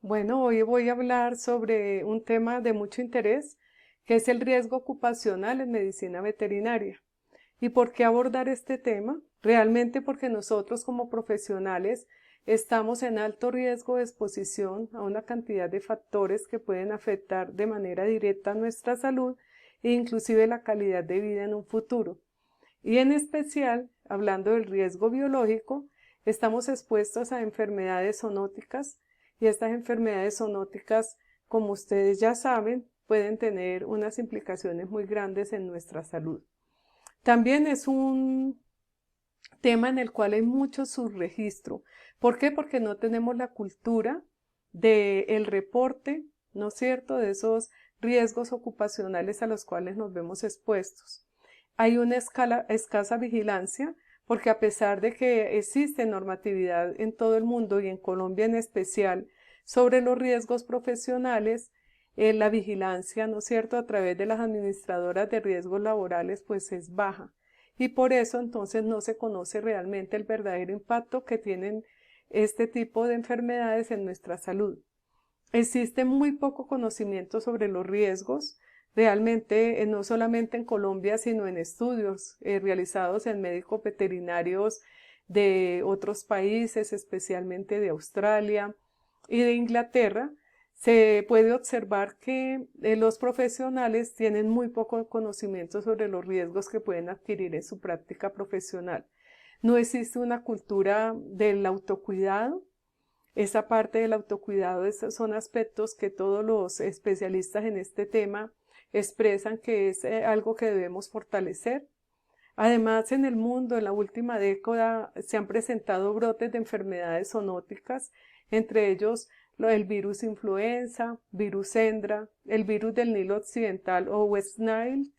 Bueno, hoy voy a hablar sobre un tema de mucho interés, que es el riesgo ocupacional en medicina veterinaria. ¿Y por qué abordar este tema? Realmente porque nosotros como profesionales estamos en alto riesgo de exposición a una cantidad de factores que pueden afectar de manera directa nuestra salud e inclusive la calidad de vida en un futuro. Y en especial, hablando del riesgo biológico, estamos expuestos a enfermedades zoonóticas y estas enfermedades zoonóticas, como ustedes ya saben, pueden tener unas implicaciones muy grandes en nuestra salud. También es un tema en el cual hay mucho subregistro. ¿Por qué? Porque no tenemos la cultura del reporte, ¿no es cierto?, de esos riesgos ocupacionales a los cuales nos vemos expuestos. Hay una escasa vigilancia porque a pesar de que existe normatividad en todo el mundo y en Colombia en especial sobre los riesgos profesionales, la vigilancia, ¿no es cierto?, a través de las administradoras de riesgos laborales pues es baja y por eso entonces no se conoce realmente el verdadero impacto que tienen este tipo de enfermedades en nuestra salud. Existe muy poco conocimiento sobre los riesgos, realmente no solamente en Colombia, sino en estudios realizados en médicos veterinarios de otros países, especialmente de Australia y de Inglaterra. Se puede observar que los profesionales tienen muy poco conocimiento sobre los riesgos que pueden adquirir en su práctica profesional. No existe una cultura del autocuidado. Esa parte del autocuidado son aspectos que todos los especialistas en este tema expresan que es algo que debemos fortalecer. Además, en el mundo, en la última década, se han presentado brotes de enfermedades zoonóticas, entre ellos el virus influenza, virus Hendra, el virus del Nilo Occidental o West Nile,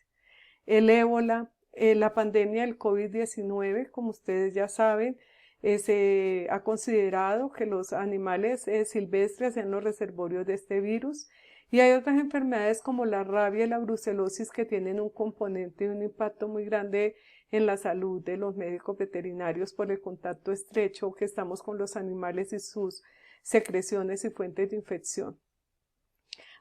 el ébola, la pandemia del COVID-19, como ustedes ya saben, se ha considerado que los animales silvestres sean los reservorios de este virus. Y hay otras enfermedades como la rabia y la brucelosis que tienen un componente y un impacto muy grande en la salud de los médicos veterinarios por el contacto estrecho que estamos con los animales y sus secreciones y fuentes de infección.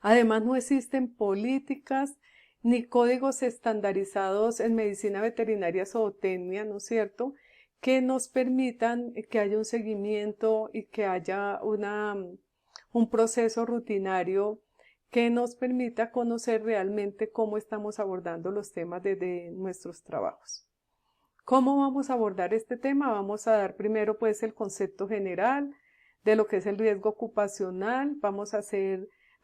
Además, no existen políticas ni códigos estandarizados en medicina veterinaria zootecnia, ¿no es cierto?, que nos permitan que haya un seguimiento y que haya un proceso rutinario que nos permita conocer realmente cómo estamos abordando los temas desde nuestros trabajos. ¿Cómo vamos a abordar este tema? Vamos a dar primero pues el concepto general de lo que es el riesgo ocupacional,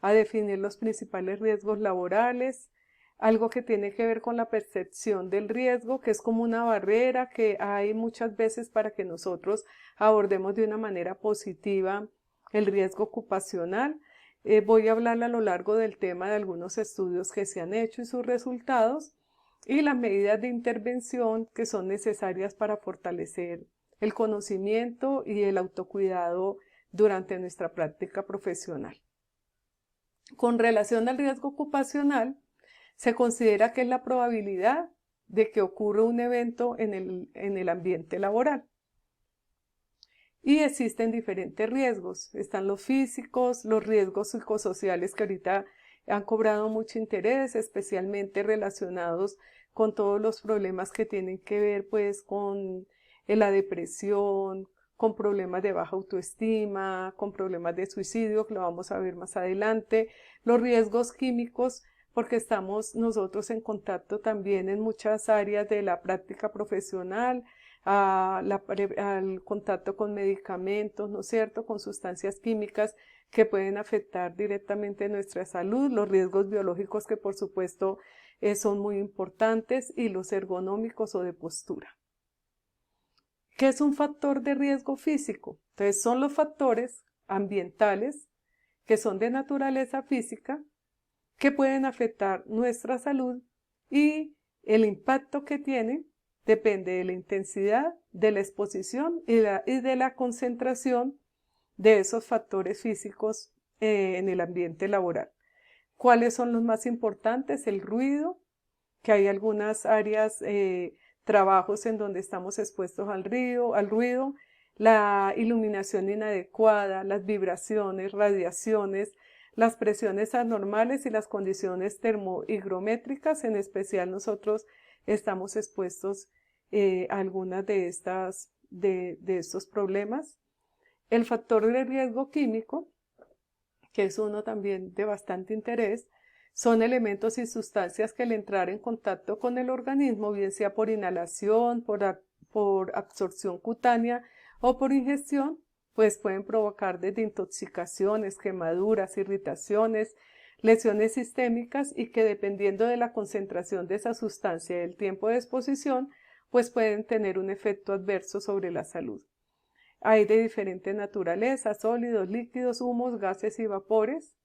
a definir los principales riesgos laborales, algo que tiene que ver con la percepción del riesgo, que es como una barrera que hay muchas veces para que nosotros abordemos de una manera positiva el riesgo ocupacional. Voy a hablar a lo largo del tema de algunos estudios que se han hecho y sus resultados y las medidas de intervención que son necesarias para fortalecer el conocimiento y el autocuidado durante nuestra práctica profesional. Con relación al riesgo ocupacional, se considera que es la probabilidad de que ocurra un evento en el ambiente laboral. Y existen diferentes riesgos. Están los físicos, los riesgos psicosociales que ahorita han cobrado mucho interés, especialmente relacionados con todos los problemas que tienen que ver pues con la depresión, con problemas de baja autoestima, con problemas de suicidio, que lo vamos a ver más adelante, los riesgos químicos, porque estamos nosotros en contacto también en muchas áreas de la práctica profesional, al contacto con medicamentos, ¿no es cierto?, con sustancias químicas que pueden afectar directamente nuestra salud, los riesgos biológicos que por supuesto son muy importantes y los ergonómicos o de postura. ¿Qué es un factor de riesgo físico? Entonces son los factores ambientales que son de naturaleza física que pueden afectar nuestra salud y el impacto que tienen depende de la intensidad, de la exposición y de la concentración de esos factores físicos en el ambiente laboral. ¿Cuáles son los más importantes? El ruido, que hay algunas áreas, trabajos en donde estamos expuestos al ruido, la iluminación inadecuada, las vibraciones, radiaciones, las presiones anormales y las condiciones termohigrométricas. En especial nosotros estamos expuestos a algunas de estos problemas. El factor de riesgo químico, que es uno también de bastante interés, son elementos y sustancias que al entrar en contacto con el organismo, bien sea por inhalación, por absorción cutánea o por ingestión, pues pueden provocar desde intoxicaciones, quemaduras, irritaciones, lesiones sistémicas, y que dependiendo de la concentración de esa sustancia y el tiempo de exposición, pues pueden tener un efecto adverso sobre la salud. Hay de diferente naturaleza: sólidos, líquidos, humos, gases y vapores.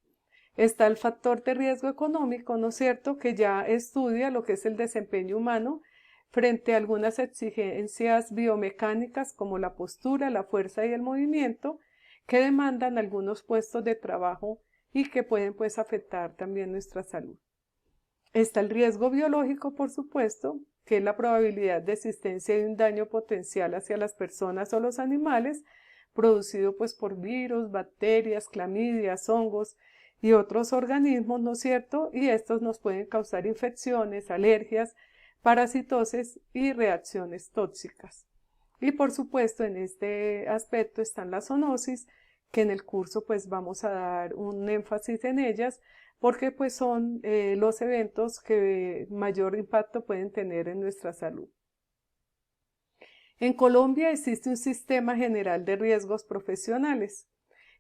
Está el factor de riesgo económico, ¿no es cierto?, que ya estudia lo que es el desempeño humano frente a algunas exigencias biomecánicas como la postura, la fuerza y el movimiento, que demandan algunos puestos de trabajo y que pueden pues afectar también nuestra salud. Está el riesgo biológico, por supuesto, que es la probabilidad de existencia de un daño potencial hacia las personas o los animales, producido pues por virus, bacterias, clamidias, hongos y otros organismos, ¿no es cierto? Y estos nos pueden causar infecciones, alergias, parasitosis y reacciones tóxicas. Y por supuesto, en este aspecto están las zoonosis, que en el curso pues vamos a dar un énfasis en ellas, porque pues son los eventos que mayor impacto pueden tener en nuestra salud. En Colombia existe un sistema general de riesgos profesionales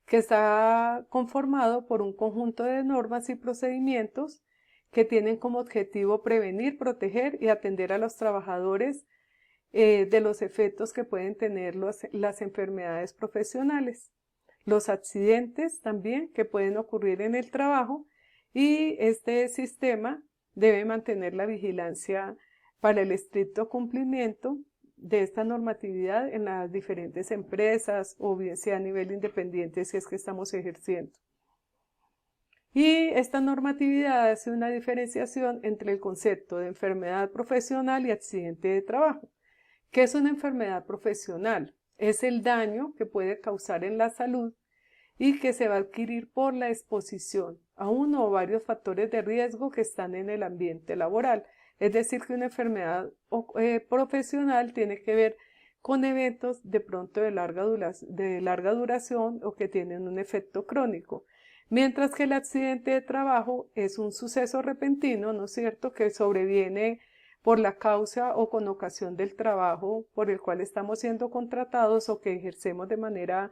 que está conformado por un conjunto de normas y procedimientos que tienen como objetivo prevenir, proteger y atender a los trabajadores de los efectos que pueden tener las enfermedades profesionales, los accidentes también que pueden ocurrir en el trabajo, y este sistema debe mantener la vigilancia para el estricto cumplimiento de esta normatividad en las diferentes empresas, o bien sea a nivel independiente si es que estamos ejerciendo. Y esta normatividad hace una diferenciación entre el concepto de enfermedad profesional y accidente de trabajo. ¿Qué es una enfermedad profesional? Es el daño que puede causar en la salud y que se va a adquirir por la exposición a uno o varios factores de riesgo que están en el ambiente laboral. Es decir, que una enfermedad profesional tiene que ver con eventos de pronto de larga duración o que tienen un efecto crónico. Mientras que el accidente de trabajo es un suceso repentino, ¿no es cierto?, que sobreviene por la causa o con ocasión del trabajo por el cual estamos siendo contratados o que ejercemos de manera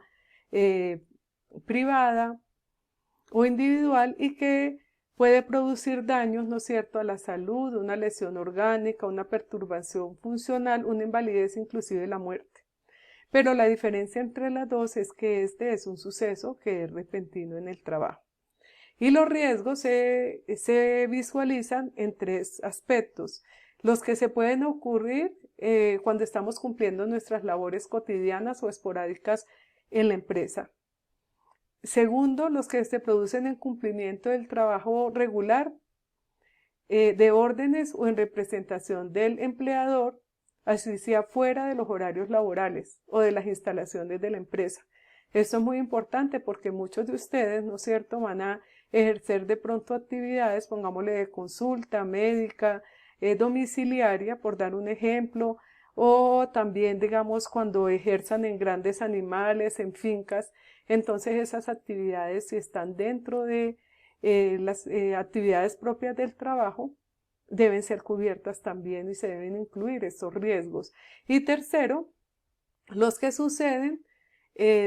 privada o individual, y que puede producir daños, ¿no es cierto?, a la salud, una lesión orgánica, una perturbación funcional, una invalidez, inclusive la muerte. Pero la diferencia entre las dos es que este es un suceso que es repentino en el trabajo. Y los riesgos se visualizan en tres aspectos: los que se pueden ocurrir cuando estamos cumpliendo nuestras labores cotidianas o esporádicas en la empresa. Segundo, los que se producen en cumplimiento del trabajo regular, de órdenes o en representación del empleador, así sea fuera de los horarios laborales o de las instalaciones de la empresa. Esto es muy importante porque muchos de ustedes, ¿no es cierto?, van a ejercer de pronto actividades, pongámosle de consulta médica, domiciliaria, por dar un ejemplo, o también, digamos, cuando ejerzan en grandes animales, en fincas. Entonces esas actividades, si están dentro de las actividades propias del trabajo, deben ser cubiertas también y se deben incluir estos riesgos. Y tercero, los que suceden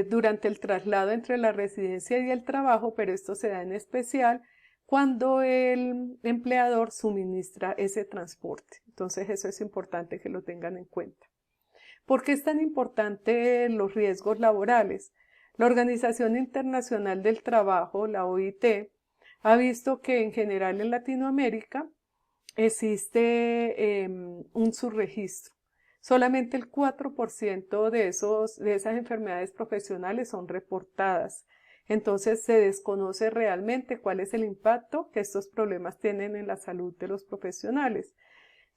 durante el traslado entre la residencia y el trabajo, pero esto se da en especial cuando el empleador suministra ese transporte. Entonces eso es importante que lo tengan en cuenta. ¿Por qué es tan importante los riesgos laborales? La Organización Internacional del Trabajo, la OIT, ha visto que en general en Latinoamérica existe un subregistro. Solamente el 4% de esas enfermedades profesionales son reportadas. Entonces se desconoce realmente cuál es el impacto que estos problemas tienen en la salud de los profesionales.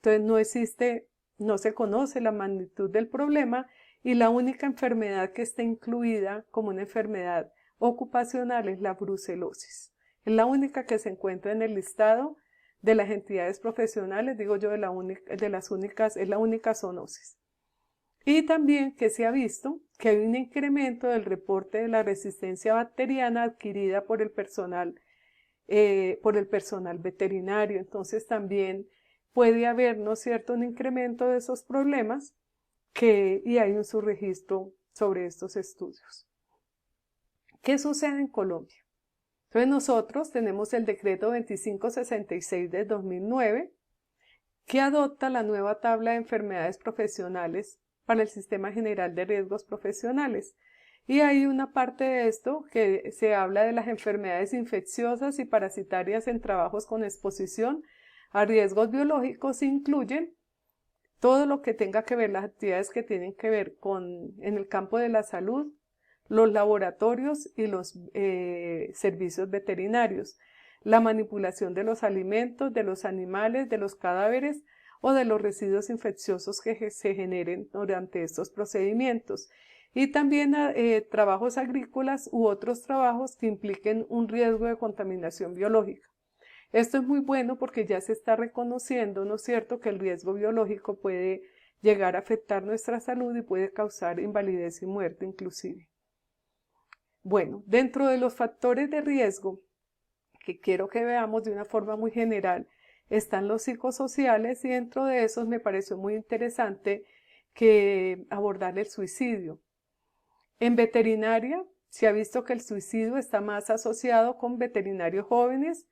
Entonces no se conoce la magnitud del problema, y la única enfermedad que está incluida como una enfermedad ocupacional es la brucelosis. Es la única que se encuentra en el listado de las entidades profesionales, digo yo, de las únicas, es la única zoonosis. Y también que se ha visto que hay un incremento del reporte de la resistencia bacteriana adquirida por el personal veterinario. Entonces también puede haber, ¿no es cierto?, un incremento de esos problemas y hay un subregistro sobre estos estudios. ¿Qué sucede en Colombia? Entonces nosotros tenemos el decreto 2566 de 2009 que adopta la nueva tabla de enfermedades profesionales para el Sistema General de Riesgos Profesionales. Y hay una parte de esto que se habla de las enfermedades infecciosas y parasitarias en trabajos con exposición a riesgos biológicos. Incluyen todo lo que tenga que ver, las actividades que tienen que ver en el campo de la salud, los laboratorios y los servicios veterinarios, la manipulación de los alimentos, de los animales, de los cadáveres o de los residuos infecciosos que se generen durante estos procedimientos. Y también trabajos agrícolas u otros trabajos que impliquen un riesgo de contaminación biológica. Esto es muy bueno porque ya se está reconociendo, ¿no es cierto?, que el riesgo biológico puede llegar a afectar nuestra salud y puede causar invalidez y muerte inclusive. Bueno, dentro de los factores de riesgo que quiero que veamos de una forma muy general, están los psicosociales y dentro de esos me pareció muy interesante que abordar el suicidio. En veterinaria se ha visto que el suicidio está más asociado con veterinarios jóvenes,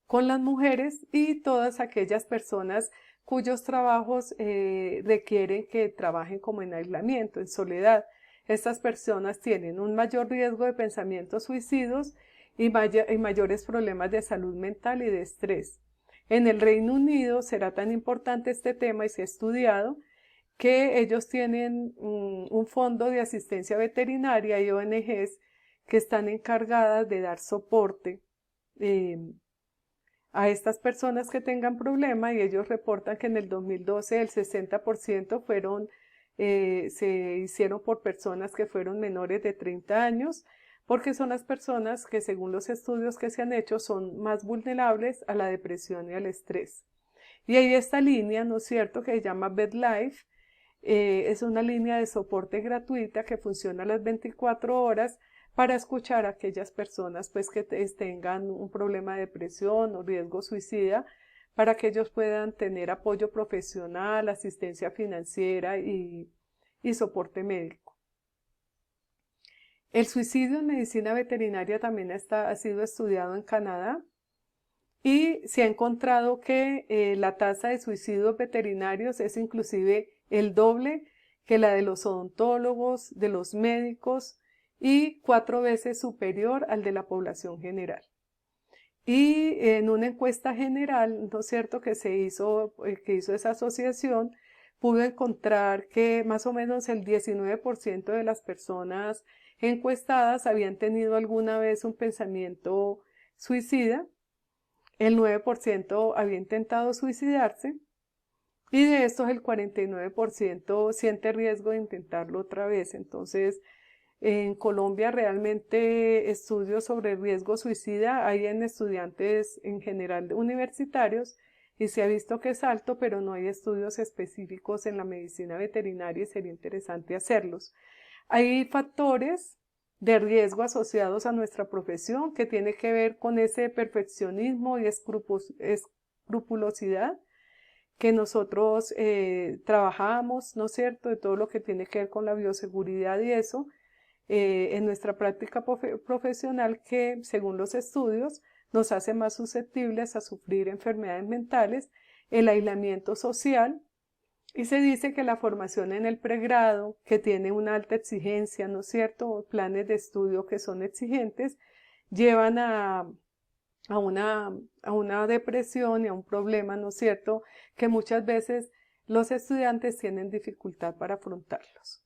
con las mujeres y todas aquellas personas cuyos trabajos requieren que trabajen como en aislamiento, en soledad. Estas personas tienen un mayor riesgo de pensamientos suicidas y mayores problemas de salud mental y de estrés. En el Reino Unido será tan importante este tema y se ha estudiado que ellos tienen un fondo de asistencia veterinaria y ONGs que están encargadas de dar soporte a estas personas que tengan problema, y ellos reportan que en el 2012 el 60% se hicieron por personas que fueron menores de 30 años, porque son las personas que según los estudios que se han hecho son más vulnerables a la depresión y al estrés. Y hay esta línea, ¿no es cierto?, que se llama VetLife. Es una línea de soporte gratuita que funciona a las 24 horas para escuchar a aquellas personas pues que tengan un problema de depresión o riesgo suicida, para que ellos puedan tener apoyo profesional, asistencia financiera y soporte médico. El suicidio en medicina veterinaria también ha sido estudiado en Canadá y se ha encontrado que la tasa de suicidios veterinarios es inclusive el doble que la de los odontólogos, de los médicos, y 4 veces superior al de la población general. Y en una encuesta general, ¿no es cierto?, que hizo esa asociación, pudo encontrar que más o menos el 19% de las personas encuestadas habían tenido alguna vez un pensamiento suicida, el 9% había intentado suicidarse, y de estos el 49% siente riesgo de intentarlo otra vez. Entonces, en Colombia realmente estudios sobre riesgo suicida hay en estudiantes en general universitarios y se ha visto que es alto, pero no hay estudios específicos en la medicina veterinaria y sería interesante hacerlos. Hay factores de riesgo asociados a nuestra profesión que tiene que ver con ese perfeccionismo y escrupulosidad que nosotros trabajamos, ¿no es cierto?, de todo lo que tiene que ver con la bioseguridad y eso, en nuestra práctica profesional, que según los estudios nos hace más susceptibles a sufrir enfermedades mentales, el aislamiento social, y se dice que la formación en el pregrado, que tiene una alta exigencia, ¿no es cierto?, planes de estudio que son exigentes, llevan a una depresión y a un problema, ¿no es cierto?, que muchas veces los estudiantes tienen dificultad para afrontarlos.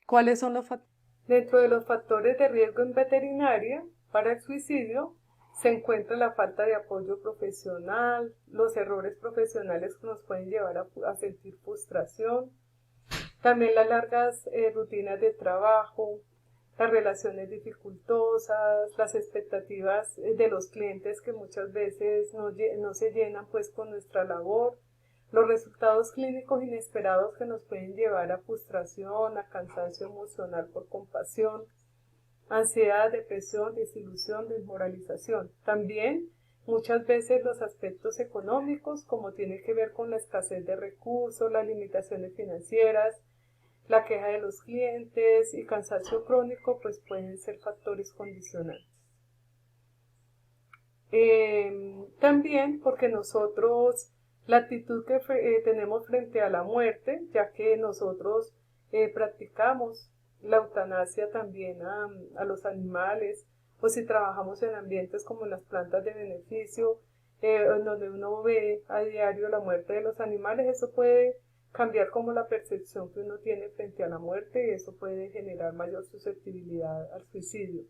¿Cuáles son los factores? Dentro de los factores de riesgo en veterinaria para el suicidio se encuentra la falta de apoyo profesional, los errores profesionales que nos pueden llevar a sentir frustración, También las largas rutinas de trabajo, las relaciones dificultosas, las expectativas de los clientes que muchas veces no se llenan pues con nuestra labor, los resultados clínicos inesperados que nos pueden llevar a frustración, a cansancio emocional por compasión, ansiedad, depresión, desilusión, desmoralización. También muchas veces los aspectos económicos, como tiene que ver con la escasez de recursos, las limitaciones financieras, la queja de los clientes y cansancio crónico, pues pueden ser factores condicionantes. También porque nosotros, la actitud que tenemos frente a la muerte, ya que nosotros practicamos la eutanasia también a los animales, o si trabajamos en ambientes como las plantas de beneficio, en donde uno ve a diario la muerte de los animales, eso puede cambiar como la percepción que uno tiene frente a la muerte y eso puede generar mayor susceptibilidad al suicidio.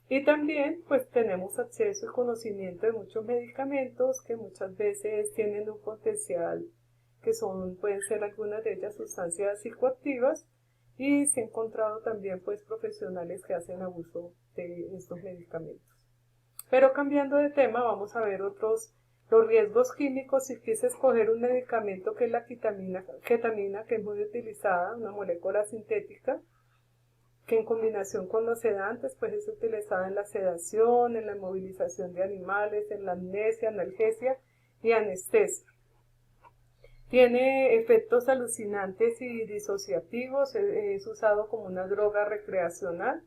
Y también pues tenemos acceso y conocimiento de muchos medicamentos que muchas veces tienen un potencial pueden ser algunas de ellas sustancias psicoactivas y se han encontrado también pues profesionales que hacen abuso de estos medicamentos. Pero cambiando de tema vamos a ver los riesgos químicos. Si quise escoger un medicamento que es la ketamina, que es muy utilizada, una molécula sintética, que en combinación con los sedantes pues es utilizada en la sedación, en la inmovilización de animales, en la amnesia, analgesia y anestesia. Tiene efectos alucinantes y disociativos, es usado como una droga recreacional,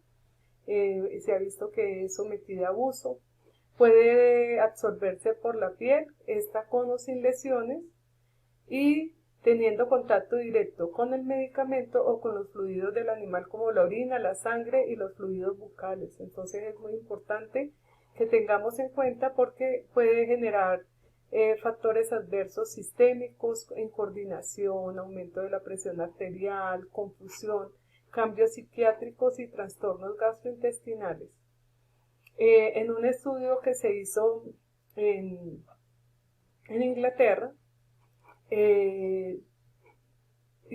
se ha visto que es sometida a abuso. Puede absorberse por la piel, está con o sin lesiones y teniendo contacto directo con el medicamento o con los fluidos del animal como la orina, la sangre y los fluidos bucales. Entonces es muy importante que tengamos en cuenta porque puede generar factores adversos sistémicos, incoordinación, aumento de la presión arterial, confusión, cambios psiquiátricos y trastornos gastrointestinales. En un estudio que se hizo en Inglaterra,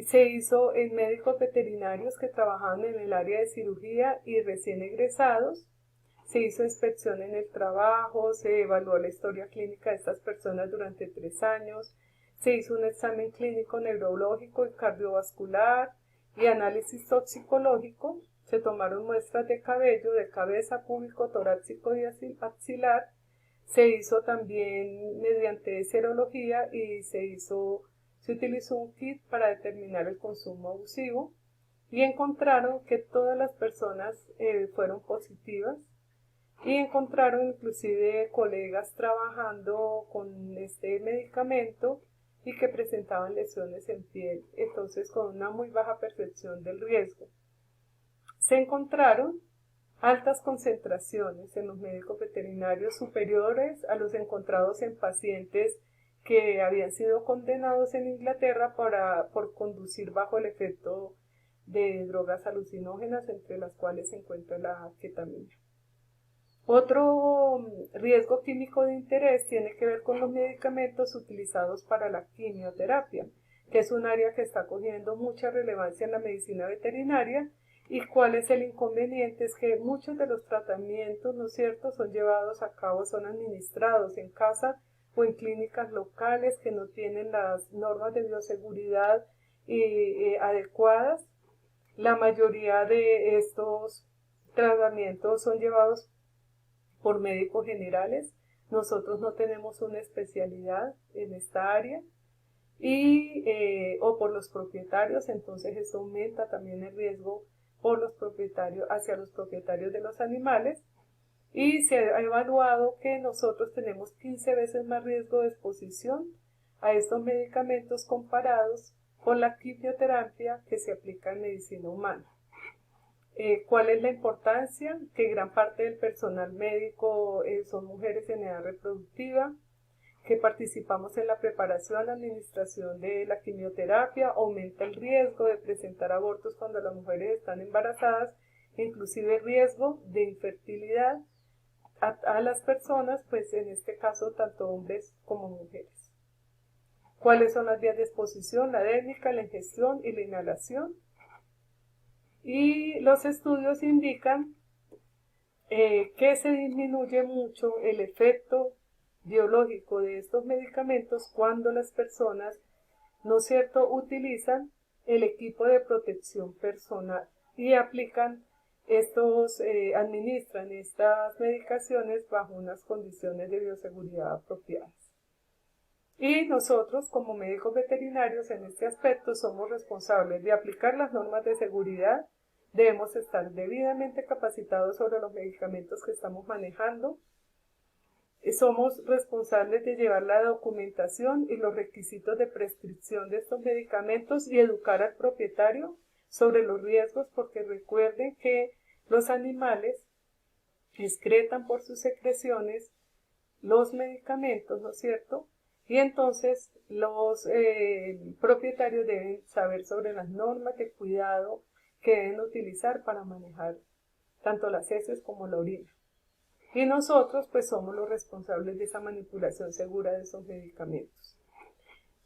se hizo en médicos veterinarios que trabajaban en el área de cirugía y recién egresados. Se hizo inspección en el trabajo, se evaluó la historia clínica de estas personas durante 3 años, se hizo un examen clínico neurológico y cardiovascular y análisis toxicológico. Se tomaron muestras de cabello, de cabeza, púbico, torácico y axilar. Se hizo también mediante serología y se utilizó un kit para determinar el consumo abusivo y encontraron que todas las personas fueron positivas y encontraron inclusive colegas trabajando con este medicamento y que presentaban lesiones en piel, entonces con una muy baja percepción del riesgo. Se encontraron altas concentraciones en los médicos veterinarios superiores a los encontrados en pacientes que habían sido condenados en Inglaterra por conducir bajo el efecto de drogas alucinógenas, entre las cuales se encuentra la ketamina. Otro riesgo químico de interés tiene que ver con los medicamentos utilizados para la quimioterapia, que es un área que está cogiendo mucha relevancia en la medicina veterinaria. ¿Y cuál es el inconveniente? Es que muchos de los tratamientos, ¿no es cierto?, son llevados a cabo, son administrados en casa o en clínicas locales que no tienen las normas de bioseguridad adecuadas. La mayoría de estos tratamientos son llevados por médicos generales. Nosotros no tenemos una especialidad en esta área o por los propietarios, entonces esto aumenta también el riesgo por los propietarios, hacia los propietarios de los animales, y se ha evaluado que nosotros tenemos 15 veces más riesgo de exposición a estos medicamentos comparados con la quimioterapia que se aplica en medicina humana. ¿Cuál es la importancia? Que gran parte del personal médico son mujeres en edad reproductiva, que participamos en la preparación, administración de la quimioterapia, aumenta el riesgo de presentar abortos cuando las mujeres están embarazadas, inclusive riesgo de infertilidad a las personas, pues en este caso tanto hombres como mujeres. cuáles son las vías de exposición, la dérmica, la ingestión y la inhalación. Y los estudios indican que se disminuye mucho el efecto biológico de estos medicamentos cuando las personas, ¿no es cierto?, utilizan el equipo de protección personal y administran estas medicaciones bajo unas condiciones de bioseguridad apropiadas. Y nosotros, como médicos veterinarios, en este aspecto somos responsables de aplicar las normas de seguridad. Debemos estar debidamente capacitados sobre los medicamentos que estamos manejando. Somos responsables de llevar la documentación y los requisitos de prescripción de estos medicamentos y educar al propietario sobre los riesgos, porque recuerden que los animales excretan por sus secreciones los medicamentos, ¿no es cierto? Y entonces los propietarios deben saber sobre las normas de cuidado que deben utilizar para manejar tanto las heces como la orina. Y nosotros pues somos los responsables de esa manipulación segura de esos medicamentos.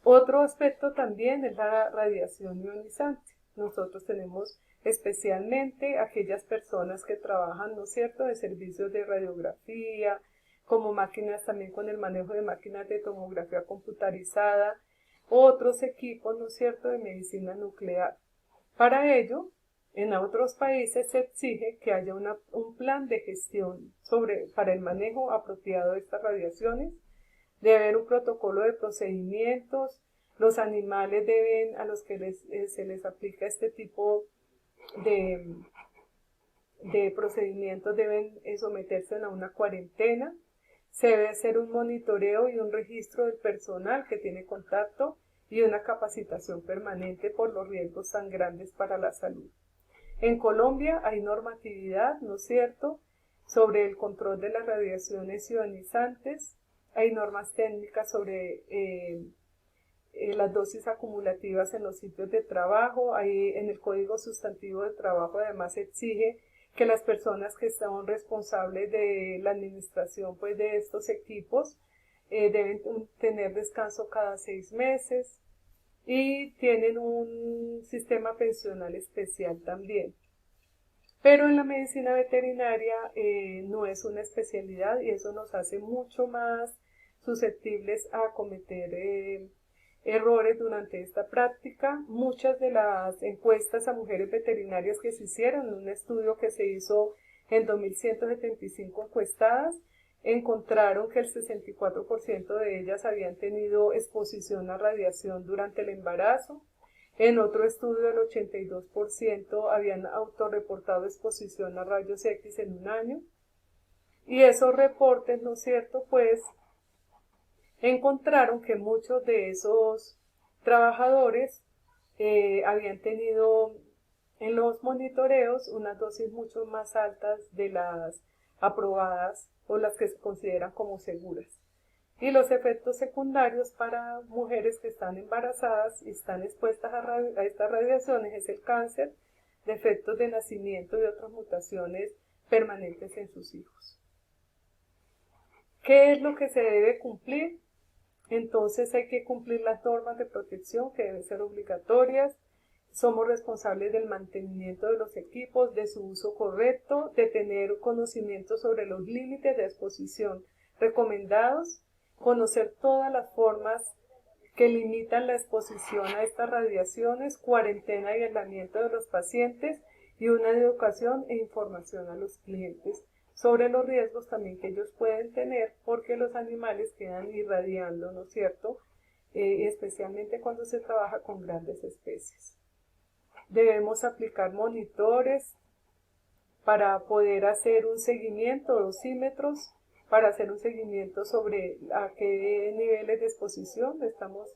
Otro aspecto también es la radiación ionizante. Nosotros tenemos especialmente aquellas personas que trabajan, ¿no es cierto?, de servicios de radiografía, como máquinas también con el manejo de máquinas de tomografía computarizada, otros equipos, ¿no es cierto?, de medicina nuclear. Para ello, en otros países se exige que haya un plan de gestión para el manejo apropiado de estas radiaciones. Debe haber un protocolo de procedimientos. Los animales a los que se les aplica este tipo de procedimientos deben someterse a una cuarentena. Se debe hacer un monitoreo y un registro del personal que tiene contacto y una capacitación permanente por los riesgos tan grandes para la salud. En Colombia hay normatividad, ¿no es cierto?, sobre el control de las radiaciones ionizantes. Hay normas técnicas sobre las dosis acumulativas en los sitios de trabajo. En el Código Sustantivo de Trabajo además se exige que las personas que son responsables de la administración pues, de estos equipos deben tener descanso cada 6 meses y tienen un sistema pensional especial también. Pero en la medicina veterinaria no es una especialidad y eso nos hace mucho más susceptibles a cometer errores durante esta práctica. Muchas de las encuestas a mujeres veterinarias que se hicieron, en un estudio que se hizo en 2.175 encuestadas, encontraron que el 64% de ellas habían tenido exposición a radiación durante el embarazo. En otro estudio, el 82% habían autorreportado exposición a rayos X en un año. Y esos reportes, ¿no es cierto?, pues encontraron que muchos de esos trabajadores habían tenido en los monitoreos unas dosis mucho más altas de las aprobadas o las que se consideran como seguras. Y los efectos secundarios para mujeres que están embarazadas y están expuestas a estas radiaciones es el cáncer, defectos de nacimiento y otras mutaciones permanentes en sus hijos. ¿Qué es lo que se debe cumplir? Entonces hay que cumplir las normas de protección que deben ser obligatorias. Somos responsables del mantenimiento de los equipos, de su uso correcto, de tener conocimiento sobre los límites de exposición recomendados, conocer todas las formas que limitan la exposición a estas radiaciones, cuarentena y aislamiento de los pacientes y una educación e información a los clientes sobre los riesgos también que ellos pueden tener porque los animales quedan irradiando, ¿no es cierto?, especialmente cuando se trabaja con grandes especies. Debemos aplicar monitores para poder hacer un seguimiento, dosímetros, para hacer un seguimiento sobre a qué niveles de exposición estamos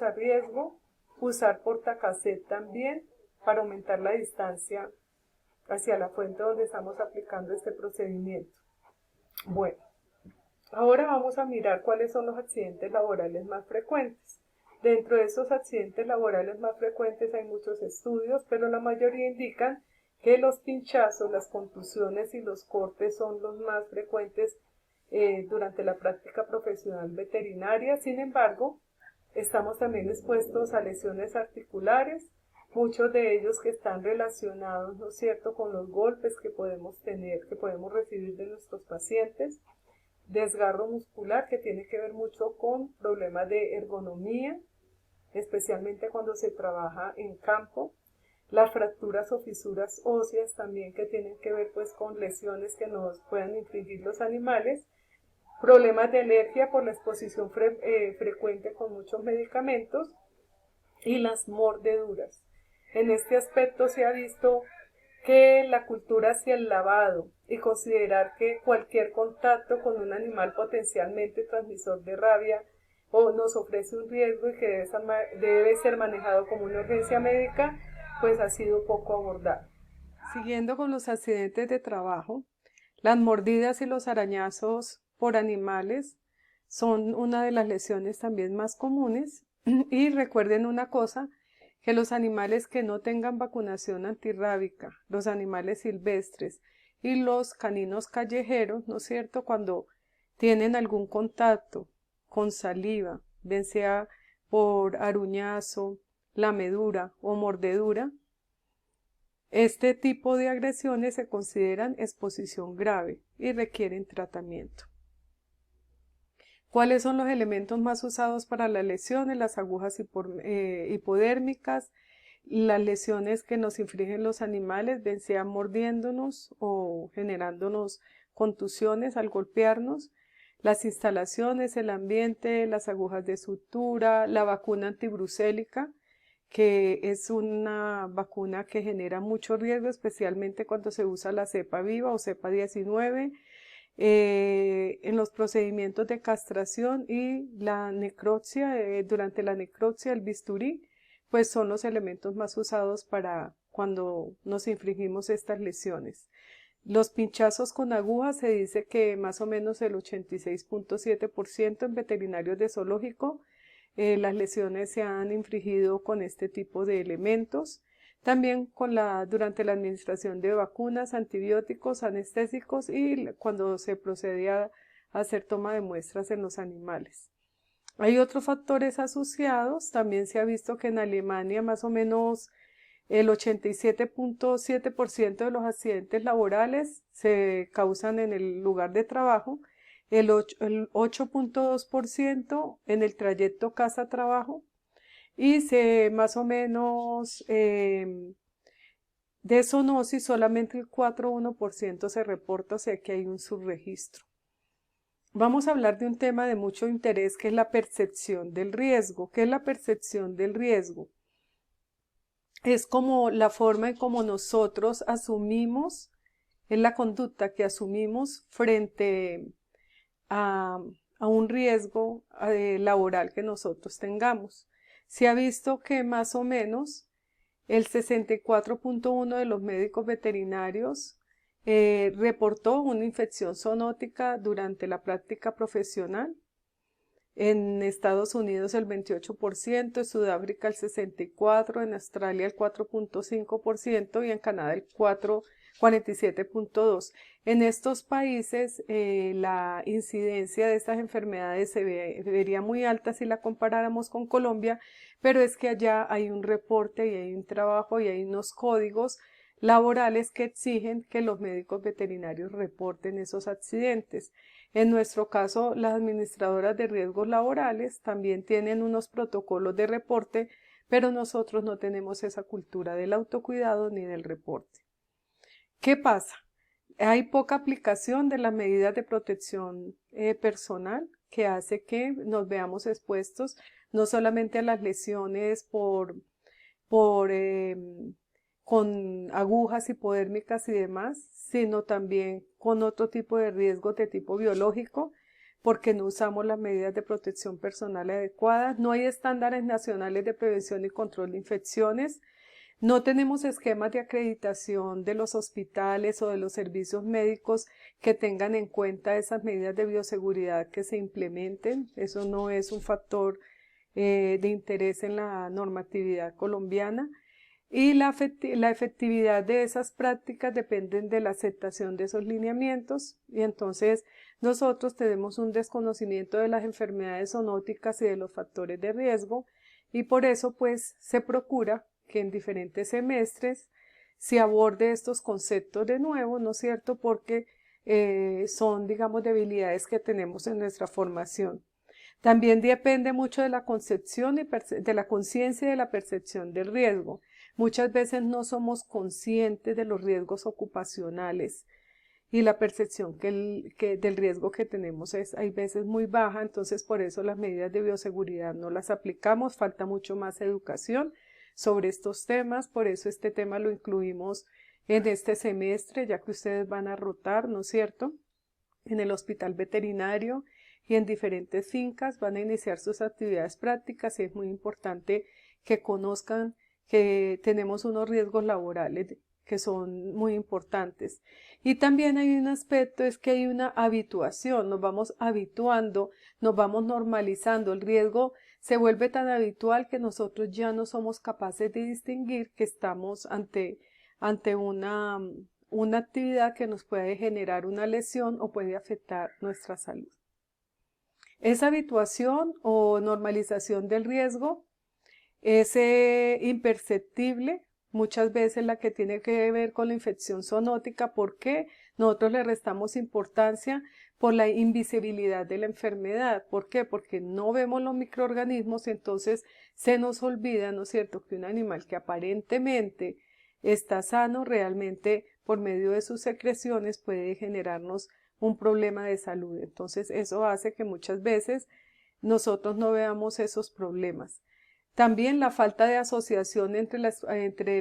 a riesgo. Usar portacassette también para aumentar la distancia hacia la fuente donde estamos aplicando este procedimiento. Bueno, ahora vamos a mirar cuáles son los accidentes laborales más frecuentes. Dentro de esos accidentes laborales más frecuentes hay muchos estudios, pero la mayoría indican que los pinchazos, las contusiones y los cortes son los más frecuentes durante la práctica profesional veterinaria. Sin embargo, estamos también expuestos a lesiones articulares, muchos de ellos que están relacionados, ¿no es cierto?, con los golpes que podemos tener, que podemos recibir de nuestros pacientes, desgarro muscular que tiene que ver mucho con problemas de ergonomía, especialmente cuando se trabaja en campo, las fracturas o fisuras óseas también que tienen que ver pues con lesiones que nos puedan infligir los animales, problemas de alergia por la exposición frecuente con muchos medicamentos y las mordeduras. En este aspecto se ha visto que la cultura hacia el lavado y considerar que cualquier contacto con un animal potencialmente transmisor de rabia o nos ofrece un riesgo y que debe ser manejado como una urgencia médica, pues ha sido poco abordado. Siguiendo con los accidentes de trabajo, las mordidas y los arañazos por animales son una de las lesiones también más comunes. Y recuerden una cosa, que los animales que no tengan vacunación antirrábica, los animales silvestres y los caninos callejeros, ¿no es cierto?, cuando tienen algún contacto con saliva, bien sea por aruñazo, lamedura o mordedura, este tipo de agresiones se consideran exposición grave y requieren tratamiento. ¿Cuáles son los elementos más usados para las lesiones? Las agujas hipodérmicas, las lesiones que nos infligen los animales, bien sea mordiéndonos o generándonos contusiones al golpearnos, las instalaciones, el ambiente, las agujas de sutura, la vacuna antibrucélica, que es una vacuna que genera mucho riesgo, especialmente cuando se usa la cepa viva o cepa 19, en los procedimientos de castración y la necropsia, durante la necropsia, el bisturí, pues son los elementos más usados para cuando nos infligimos estas lesiones. Los pinchazos con agujas se dice que más o menos el 86.7% en veterinarios de zoológico las lesiones se han infligido con este tipo de elementos. También durante la administración de vacunas, antibióticos, anestésicos y cuando se procede a hacer toma de muestras en los animales. Hay otros factores asociados. También se ha visto que en Alemania más o menos el 87.7% de los accidentes laborales se causan en el lugar de trabajo, el 8.2% en el trayecto casa-trabajo y más o menos de zoonosis solamente el 4.1% se reporta, o sea que hay un subregistro. Vamos a hablar de un tema de mucho interés que es la percepción del riesgo. ¿Qué es la percepción del riesgo? Es como la forma en cómo nosotros asumimos, es la conducta que asumimos frente a un riesgo laboral que nosotros tengamos. Se ha visto que más o menos el 64.1% de los médicos veterinarios reportó una infección zoonótica durante la práctica profesional. En Estados Unidos el 28%, en Sudáfrica el 64%, en Australia el 4.5% y en Canadá el 47.2%. En estos países la incidencia de estas enfermedades se vería muy alta si la comparáramos con Colombia, pero es que allá hay un reporte y hay un trabajo y hay unos códigos laborales que exigen que los médicos veterinarios reporten esos accidentes. En nuestro caso, las administradoras de riesgos laborales también tienen unos protocolos de reporte, pero nosotros no tenemos esa cultura del autocuidado ni del reporte. ¿Qué pasa? Hay poca aplicación de las medidas de protección personal que hace que nos veamos expuestos no solamente a las lesiones con agujas hipodérmicas y demás, sino también con otro tipo de riesgos de tipo biológico, porque no usamos las medidas de protección personal adecuadas, no hay estándares nacionales de prevención y control de infecciones, no tenemos esquemas de acreditación de los hospitales o de los servicios médicos que tengan en cuenta esas medidas de bioseguridad que se implementen. Eso no es un factor de interés en la normatividad colombiana. y la efectividad de esas prácticas dependen de la aceptación de esos lineamientos, y entonces nosotros tenemos un desconocimiento de las enfermedades zoonóticas y de los factores de riesgo, y por eso pues se procura que en diferentes semestres se aborde estos conceptos de nuevo, ¿no es cierto? Porque son, digamos, debilidades que tenemos en nuestra formación. También depende mucho de la concepción y de la conciencia y de la percepción del riesgo. Muchas veces no somos conscientes de los riesgos ocupacionales y la percepción del riesgo que tenemos es hay veces muy baja, entonces por eso las medidas de bioseguridad no las aplicamos, falta mucho más educación sobre estos temas, por eso este tema lo incluimos en este semestre, ya que ustedes van a rotar, ¿no es cierto?, en el hospital veterinario y en diferentes fincas van a iniciar sus actividades prácticas y es muy importante que conozcan que tenemos unos riesgos laborales que son muy importantes. Y también hay un aspecto, es que hay una habituación, nos vamos habituando, nos vamos normalizando, el riesgo se vuelve tan habitual que nosotros ya no somos capaces de distinguir que estamos ante una actividad que nos puede generar una lesión o puede afectar nuestra salud. Esa habituación o normalización del riesgo es imperceptible, muchas veces la que tiene que ver con la infección zoonótica, porque nosotros le restamos importancia por la invisibilidad de la enfermedad. ¿Por qué? Porque no vemos los microorganismos, entonces se nos olvida, ¿no es cierto?, que un animal que aparentemente está sano, realmente por medio de sus secreciones puede generarnos un problema de salud. Entonces eso hace que muchas veces nosotros no veamos esos problemas. También la falta de asociación entre la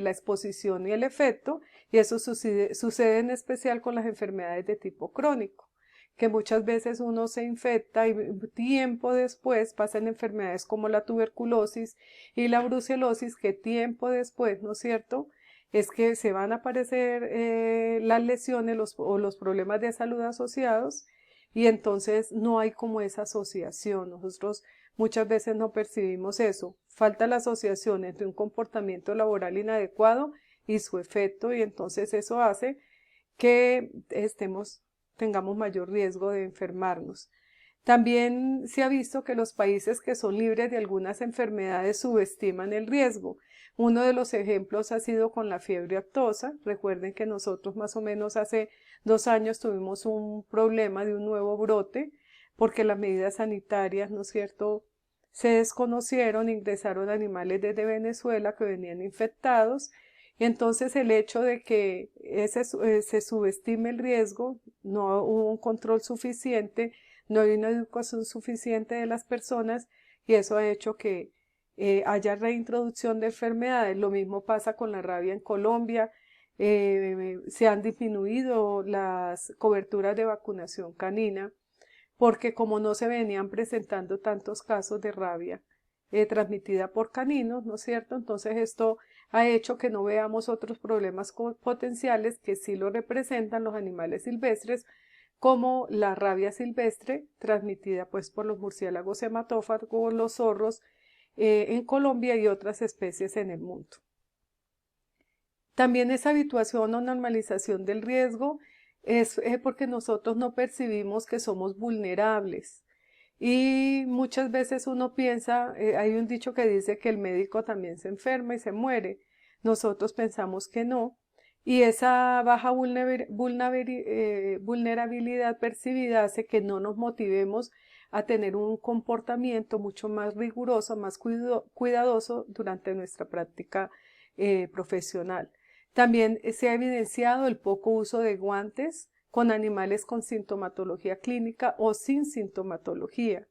exposición y el efecto, y eso sucede en especial con las enfermedades de tipo crónico, que muchas veces uno se infecta y tiempo después pasan enfermedades como la tuberculosis y la brucelosis, que tiempo después, ¿no es cierto?, es que se van a aparecer las lesiones o los problemas de salud asociados, y entonces no hay como esa asociación. Nosotros muchas veces no percibimos eso. Falta la asociación entre un comportamiento laboral inadecuado y su efecto, y entonces eso hace que tengamos mayor riesgo de enfermarnos. También se ha visto que los países que son libres de algunas enfermedades subestiman el riesgo. Uno de los ejemplos ha sido con la fiebre aftosa. Recuerden que nosotros más o menos hace 2 años tuvimos un problema de un nuevo brote porque las medidas sanitarias, ¿no es cierto?, se desconocieron, ingresaron animales desde Venezuela que venían infectados, y entonces el hecho de que se subestime el riesgo, no hubo un control suficiente, no hay una educación suficiente de las personas, y eso ha hecho que haya reintroducción de enfermedades. Lo mismo pasa con la rabia en Colombia. Se han disminuido las coberturas de vacunación canina porque como no se venían presentando tantos casos de rabia transmitida por caninos, ¿no es cierto? Entonces esto ha hecho que no veamos otros problemas potenciales que sí lo representan los animales silvestres, como la rabia silvestre transmitida pues por los murciélagos hematófagos, los zorros en Colombia y otras especies en el mundo. También esa habituación o normalización del riesgo es porque nosotros no percibimos que somos vulnerables. Y muchas veces uno piensa, hay un dicho que dice que el médico también se enferma y se muere. Nosotros pensamos que no. Y esa baja vulnerabilidad percibida hace que no nos motivemos a tener un comportamiento mucho más riguroso, más cuidadoso durante nuestra práctica profesional. También se ha evidenciado el poco uso de guantes con animales con sintomatología clínica o sin sintomatología.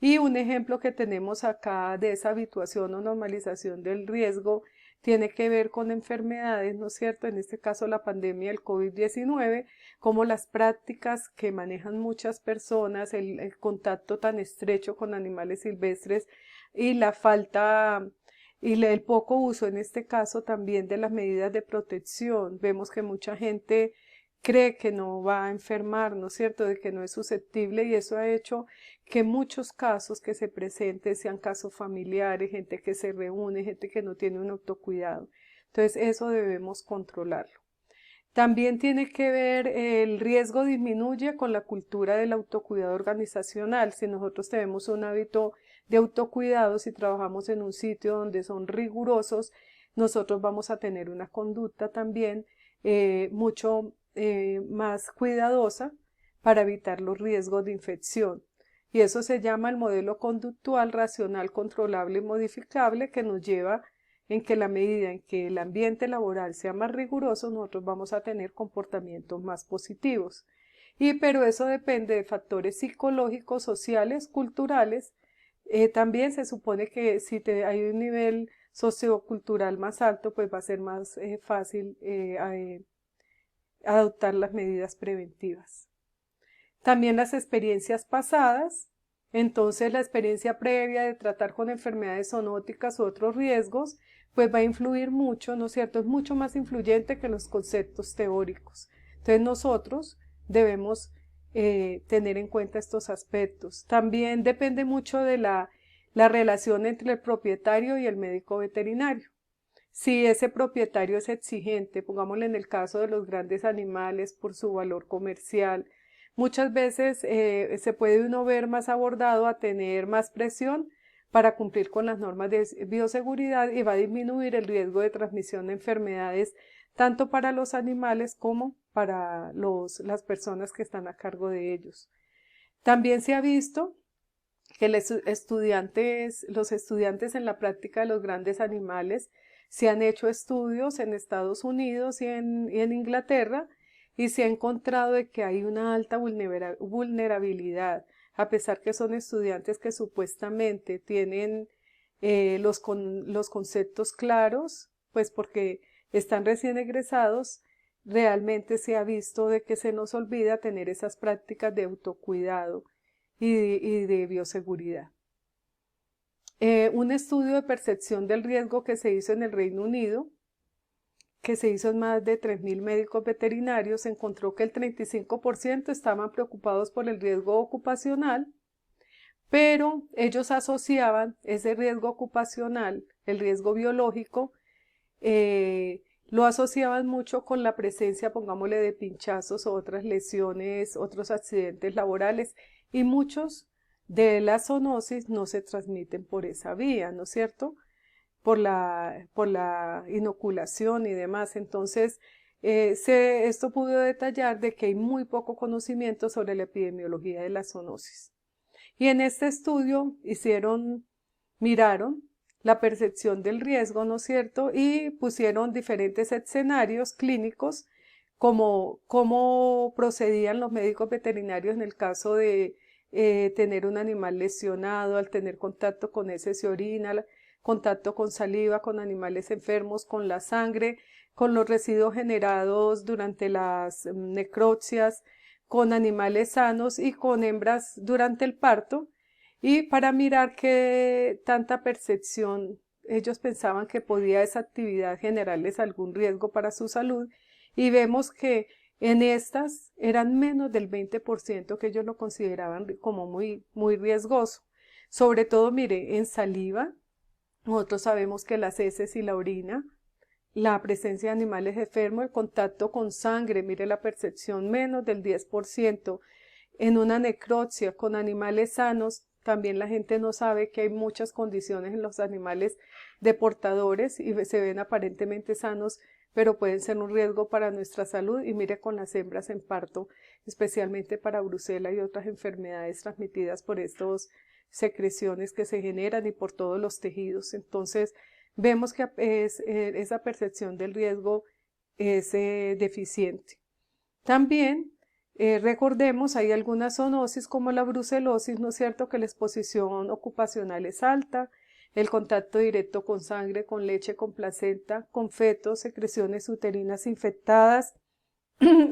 Y un ejemplo que tenemos acá de esa habituación o normalización del riesgo tiene que ver con enfermedades, ¿no es cierto? En este caso la pandemia del COVID-19, como las prácticas que manejan muchas personas, el contacto tan estrecho con animales silvestres y la falta y el poco uso en este caso también de las medidas de protección. Vemos que mucha gente cree que no va a enfermar, ¿no es cierto?, de que no es susceptible, y eso ha hecho que muchos casos que se presenten sean casos familiares, gente que se reúne, gente que no tiene un autocuidado. Entonces eso debemos controlarlo. También tiene que ver, el riesgo disminuye con la cultura del autocuidado organizacional. Si nosotros tenemos un hábito de autocuidado, si trabajamos en un sitio donde son rigurosos, nosotros vamos a tener una conducta también mucho más cuidadosa para evitar los riesgos de infección. Y eso se llama el modelo conductual racional, controlable y modificable, que nos lleva en que la medida en que el ambiente laboral sea más riguroso, nosotros vamos a tener comportamientos más positivos. Pero eso depende de factores psicológicos, sociales, culturales. También se supone que si hay un nivel sociocultural más alto, pues va a ser más fácil adoptar las medidas preventivas. También las experiencias pasadas. Entonces la experiencia previa de tratar con enfermedades zoonóticas u otros riesgos, pues va a influir mucho, ¿no es cierto? Es mucho más influyente que los conceptos teóricos. Entonces nosotros debemos tener en cuenta estos aspectos. También depende mucho de la relación entre el propietario y el médico veterinario. Si ese propietario es exigente, pongámosle en el caso de los grandes animales por su valor comercial, muchas veces se puede uno ver más abordado a tener más presión para cumplir con las normas de bioseguridad y va a disminuir el riesgo de transmisión de enfermedades tanto para los animales como para las personas que están a cargo de ellos. También se ha visto que los estudiantes en la práctica de los grandes animales se han hecho estudios en Estados Unidos y en Inglaterra y se ha encontrado de que hay una alta vulnerabilidad, a pesar que son estudiantes que supuestamente tienen los conceptos claros, pues porque están recién egresados, realmente se ha visto de que se nos olvida tener esas prácticas de autocuidado y de bioseguridad. Un estudio de percepción del riesgo que se hizo en el Reino Unido, que se hizo en más de 3.000 médicos veterinarios, encontró que el 35% estaban preocupados por el riesgo ocupacional, pero ellos asociaban ese riesgo ocupacional, el riesgo biológico, lo asociaban mucho con la presencia, pongámosle, de pinchazos o otras lesiones, otros accidentes laborales, y muchos de la zoonosis no se transmiten por esa vía, ¿no es cierto? Por la inoculación y demás. Entonces, esto pudo detallar de que hay muy poco conocimiento sobre la epidemiología de la zoonosis. Y en este estudio miraron la percepción del riesgo, ¿no es cierto? Y pusieron diferentes escenarios clínicos, como cómo procedían los médicos veterinarios en el caso de tener un animal lesionado, al tener contacto con heces y orina, contacto con saliva, con animales enfermos, con la sangre, con los residuos generados durante las necropsias, con animales sanos y con hembras durante el parto, y para mirar qué tanta percepción ellos pensaban que podía esa actividad generarles algún riesgo para su salud, y vemos que en estas eran menos del 20% que ellos lo consideraban como muy, muy riesgoso. Sobre todo, mire, en saliva, nosotros sabemos que las heces y la orina, la presencia de animales enfermos, el contacto con sangre, mire la percepción, menos del 10%. En una necropsia con animales sanos, también la gente no sabe que hay muchas condiciones en los animales deportadores y se ven aparentemente sanos, pero pueden ser un riesgo para nuestra salud. Y mire con las hembras en parto, especialmente para brucela y otras enfermedades transmitidas por estas secreciones que se generan y por todos los tejidos. Entonces vemos que esa percepción del riesgo es deficiente. También recordemos, hay algunas zoonosis como la brucelosis, ¿no es cierto?, que la exposición ocupacional es alta, el contacto directo con sangre, con leche, con placenta, con fetos, secreciones uterinas infectadas,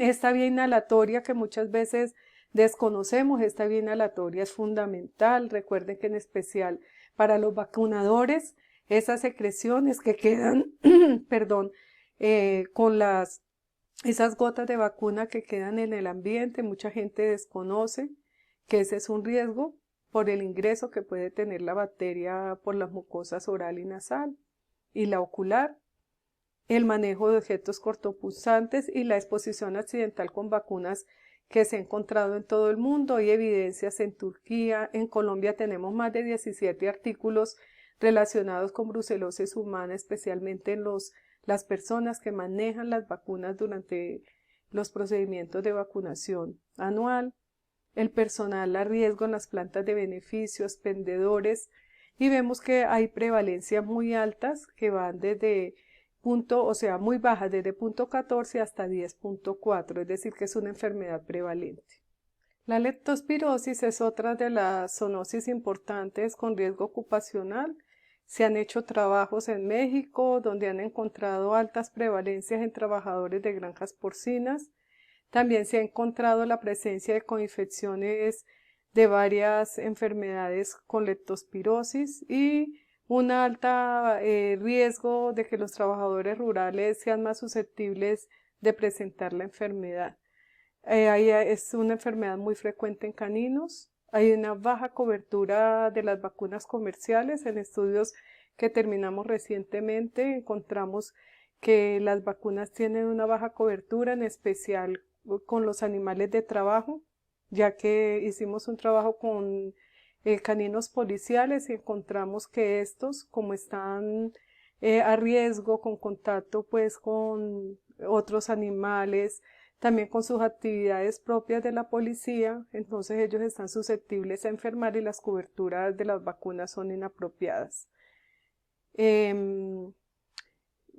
esta vía inhalatoria que muchas veces desconocemos. Esta vía inhalatoria es fundamental. Recuerden que en especial para los vacunadores, esas secreciones que quedan, perdón, con esas gotas de vacuna que quedan en el ambiente, mucha gente desconoce que ese es un riesgo por el ingreso que puede tener la bacteria por las mucosas oral y nasal y la ocular. el manejo de objetos cortopunzantes y la exposición accidental con vacunas que se ha encontrado en todo el mundo. Hay evidencias en Turquía, en Colombia tenemos más de 17 artículos relacionados con brucelosis humana, especialmente en las personas que manejan las vacunas durante los procedimientos de vacunación anual, el personal a riesgo en las plantas de beneficios, expendedores, y vemos que hay prevalencias muy altas que van desde muy bajas, desde 0,14 hasta 10,4, es decir, que es una enfermedad prevalente. La leptospirosis es otra de las zoonosis importantes con riesgo ocupacional. Se han hecho trabajos en México donde han encontrado altas prevalencias en trabajadores de granjas porcinas. También se ha encontrado la presencia de coinfecciones de varias enfermedades con leptospirosis y un alto riesgo de que los trabajadores rurales sean más susceptibles de presentar la enfermedad. Es una enfermedad muy frecuente en caninos. Hay una baja cobertura de las vacunas comerciales. En estudios que terminamos recientemente encontramos que las vacunas tienen una baja cobertura, en especial con los animales de trabajo, ya que hicimos un trabajo con caninos policiales y encontramos que estos, como están a riesgo con contacto pues con otros animales, también con sus actividades propias de la policía, entonces ellos están susceptibles a enfermar y las coberturas de las vacunas son inapropiadas.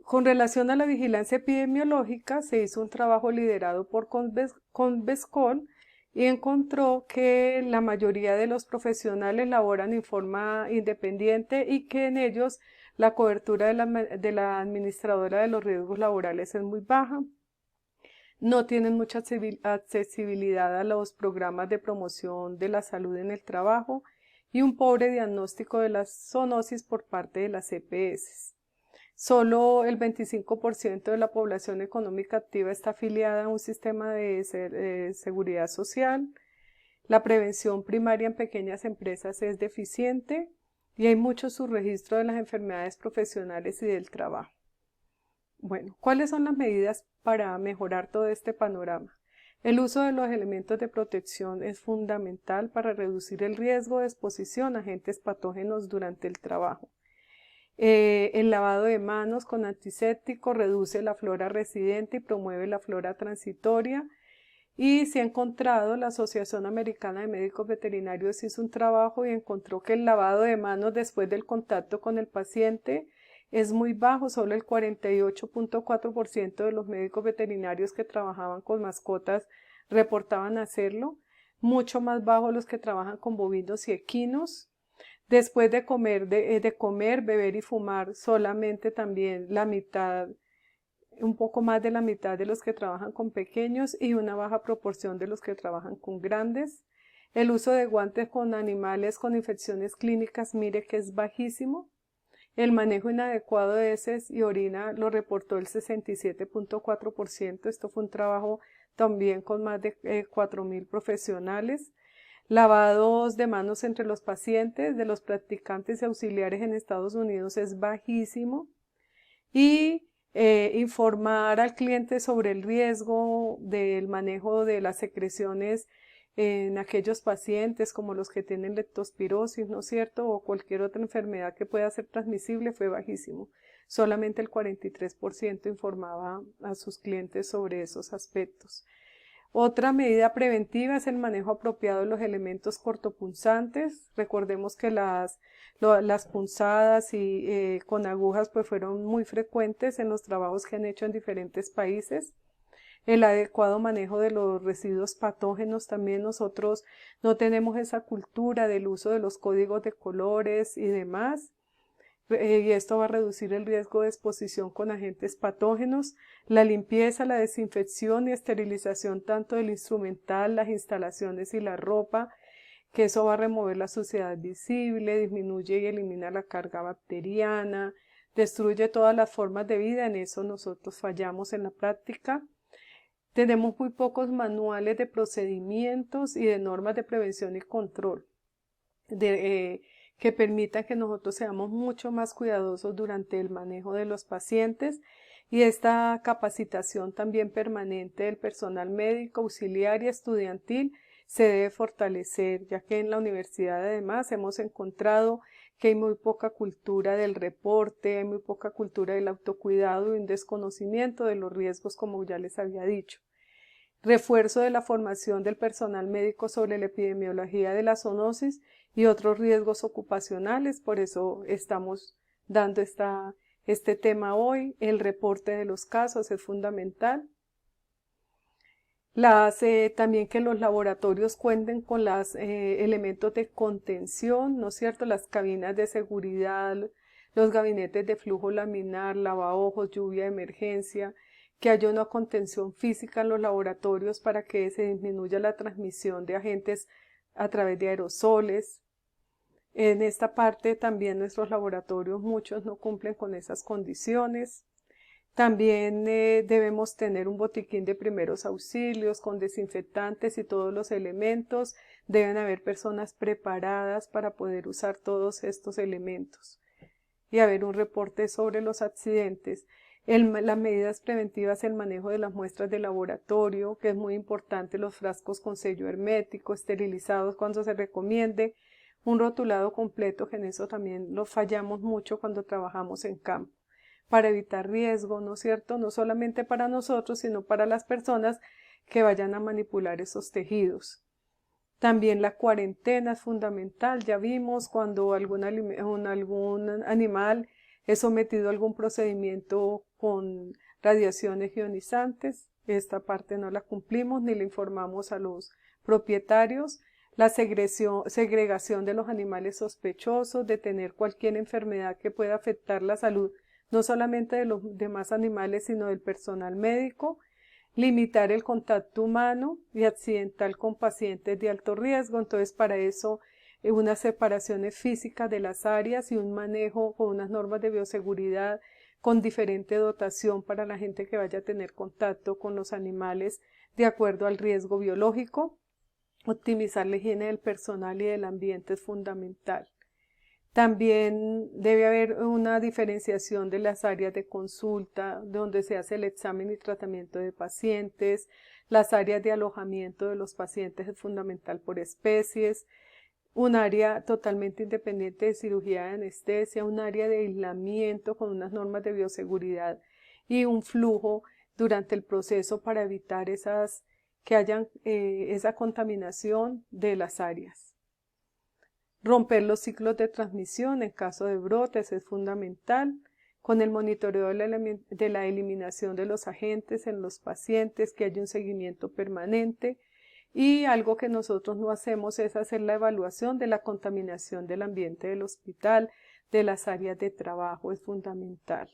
Con relación a la vigilancia epidemiológica, se hizo un trabajo liderado por Convescol y encontró que la mayoría de los profesionales laboran en forma independiente y que en ellos la cobertura de la administradora de los riesgos laborales es muy baja. No tienen mucha accesibilidad a los programas de promoción de la salud en el trabajo y un pobre diagnóstico de la zoonosis por parte de las EPS. Solo el 25% de la población económica activa está afiliada a un sistema de seguridad social. La prevención primaria en pequeñas empresas es deficiente y hay mucho subregistro de las enfermedades profesionales y del trabajo. Bueno, ¿cuáles son las medidas para mejorar todo este panorama? El uso de los elementos de protección es fundamental para reducir el riesgo de exposición a agentes patógenos durante el trabajo. El lavado de manos con antiséptico reduce la flora residente y promueve la flora transitoria. Y se ha encontrado, la Asociación Americana de Médicos Veterinarios hizo un trabajo y encontró que el lavado de manos después del contacto con el paciente es muy bajo. Solo el 48,4% de los médicos veterinarios que trabajaban con mascotas reportaban hacerlo, mucho más bajo los que trabajan con bovinos y equinos. Después de comer, beber y fumar, solamente también la mitad, un poco más de la mitad de los que trabajan con pequeños y una baja proporción de los que trabajan con grandes. El uso de guantes con animales con infecciones clínicas, mire que es bajísimo. El manejo inadecuado de heces y orina lo reportó el 67,4%. Esto fue un trabajo también con más de 4,000 profesionales. Lavados de manos entre los pacientes, de los practicantes y auxiliares en Estados Unidos es bajísimo. Y informar al cliente sobre el riesgo del manejo de las secreciones en aquellos pacientes como los que tienen leptospirosis, ¿no es cierto? O cualquier otra enfermedad que pueda ser transmisible fue bajísimo. Solamente el 43% informaba a sus clientes sobre esos aspectos. Otra medida preventiva es el manejo apropiado de los elementos cortopunzantes. Recordemos que las punzadas y con agujas pues fueron muy frecuentes en los trabajos que han hecho en diferentes países. El adecuado manejo de los residuos patógenos, también nosotros no tenemos esa cultura del uso de los códigos de colores y demás. Y esto va a reducir el riesgo de exposición con agentes patógenos. La limpieza, la desinfección y esterilización tanto del instrumental, las instalaciones y la ropa, que eso va a remover la suciedad visible, disminuye y elimina la carga bacteriana, destruye todas las formas de vida. En eso nosotros fallamos en la práctica. Tenemos muy pocos manuales de procedimientos y de normas de prevención y control que permitan que nosotros seamos mucho más cuidadosos durante el manejo de los pacientes Y esta capacitación también permanente del personal médico, auxiliar y estudiantil se debe fortalecer, ya que en la universidad además hemos encontrado que hay muy poca cultura del reporte, hay muy poca cultura del autocuidado y un desconocimiento de los riesgos, como ya les había dicho. Refuerzo de la formación del personal médico sobre la epidemiología de la zoonosis y otros riesgos ocupacionales, por eso estamos dando este tema hoy. El reporte de los casos es fundamental. También que los laboratorios cuenten con los elementos de contención, ¿no es cierto? Las cabinas de seguridad, los gabinetes de flujo laminar, lavaojos, lluvia de emergencia, que haya una contención física en los laboratorios para que se disminuya la transmisión de agentes a través de aerosoles. En esta parte también nuestros laboratorios, muchos no cumplen con esas condiciones. También debemos tener un botiquín de primeros auxilios con desinfectantes y todos los elementos. Deben haber personas preparadas para poder usar todos estos elementos. Y haber un reporte sobre los accidentes. Las medidas preventivas, el manejo de las muestras de laboratorio, que es muy importante, los frascos con sello hermético, esterilizados cuando se recomiende, un rotulado completo, que en eso también lo fallamos mucho cuando trabajamos en campo, para evitar riesgo, ¿no es cierto? No solamente para nosotros, sino para las personas que vayan a manipular esos tejidos. También la cuarentena es fundamental. Ya vimos cuando algún animal es sometido a algún procedimiento con radiaciones ionizantes. Esta parte no la cumplimos ni le informamos a los propietarios. La segregación de los animales sospechosos, de tener cualquier enfermedad que pueda afectar la salud no solamente de los demás animales, sino del personal médico. Limitar el contacto humano y accidental con pacientes de alto riesgo. Entonces, para eso, unas separaciones físicas de las áreas y un manejo con unas normas de bioseguridad con diferente dotación para la gente que vaya a tener contacto con los animales de acuerdo al riesgo biológico. Optimizar la higiene del personal y del ambiente es fundamental. También debe haber una diferenciación de las áreas de consulta, donde se hace el examen y tratamiento de pacientes, las áreas de alojamiento de los pacientes es fundamental por especies, un área totalmente independiente de cirugía de anestesia, un área de aislamiento con unas normas de bioseguridad y un flujo durante el proceso para evitar que hayan esa contaminación de las áreas. Romper los ciclos de transmisión en caso de brotes es fundamental, con el monitoreo de la eliminación de los agentes en los pacientes, que haya un seguimiento permanente, y algo que nosotros no hacemos es hacer la evaluación de la contaminación del ambiente del hospital, de las áreas de trabajo, es fundamental.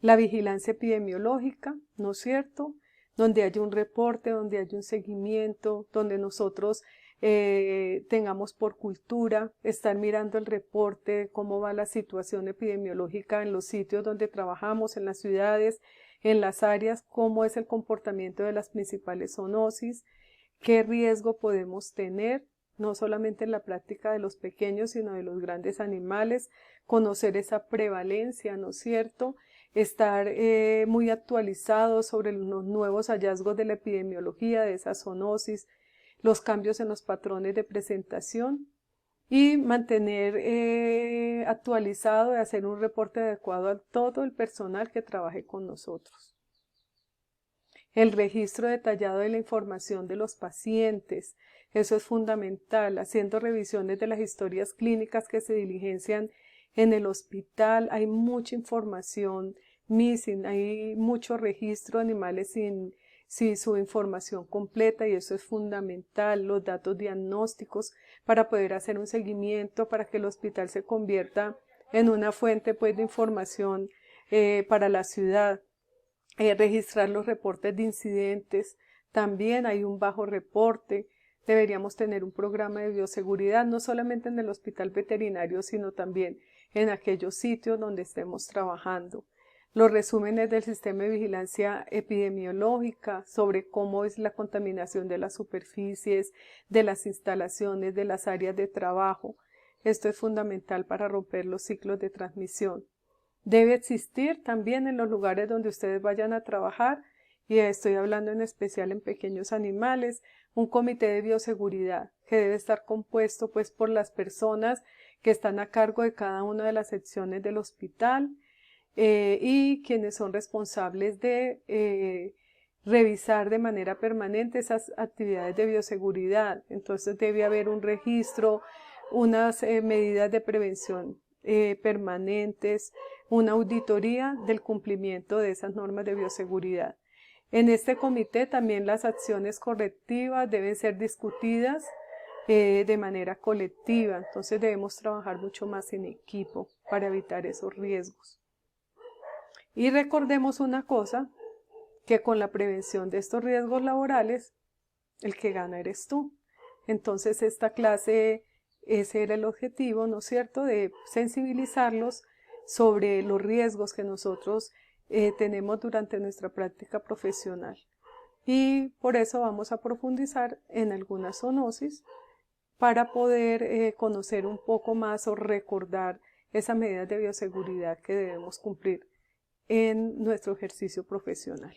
La vigilancia epidemiológica, ¿no es cierto? Donde haya un reporte, donde haya un seguimiento, donde nosotros tengamos por cultura estar mirando el reporte, cómo va la situación epidemiológica en los sitios donde trabajamos, en las ciudades, en las áreas, cómo es el comportamiento de las principales zoonosis, qué riesgo podemos tener, no solamente en la práctica de los pequeños, sino de los grandes animales, conocer esa prevalencia, ¿no es cierto? Estar muy actualizados sobre los nuevos hallazgos de la epidemiología de esa zoonosis, los cambios en los patrones de presentación y mantener actualizado y hacer un reporte adecuado a todo el personal que trabaje con nosotros. El registro detallado de la información de los pacientes, eso es fundamental, haciendo revisiones de las historias clínicas que se diligencian en el hospital. Hay mucha información missing, hay mucho registro de animales sin su información completa, y eso es fundamental, los datos diagnósticos para poder hacer un seguimiento, para que el hospital se convierta en una fuente pues, de información para la ciudad. Registrar los reportes de incidentes, también hay un bajo reporte. Deberíamos tener un programa de bioseguridad, no solamente en el hospital veterinario, sino también en aquellos sitios donde estemos trabajando. Los resúmenes del sistema de vigilancia epidemiológica sobre cómo es la contaminación de las superficies, de las instalaciones, de las áreas de trabajo. Esto es fundamental para romper los ciclos de transmisión. Debe existir también en los lugares donde ustedes vayan a trabajar, y estoy hablando en especial en pequeños animales, un comité de bioseguridad que debe estar compuesto pues por las personas que están a cargo de cada una de las secciones del hospital y quienes son responsables de revisar de manera permanente esas actividades de bioseguridad. Entonces debe haber un registro, unas medidas de prevención permanentes, una auditoría del cumplimiento de esas normas de bioseguridad. En este comité también las acciones correctivas deben ser discutidas de manera colectiva, entonces debemos trabajar mucho más en equipo para evitar esos riesgos. Y recordemos una cosa, que con la prevención de estos riesgos laborales, el que gana eres tú. Entonces esta clase, ese era el objetivo, ¿no es cierto?, de sensibilizarlos sobre los riesgos que nosotros tenemos durante nuestra práctica profesional. Y por eso vamos a profundizar en algunas zoonosis para poder conocer un poco más o recordar esas medidas de bioseguridad que debemos cumplir en nuestro ejercicio profesional.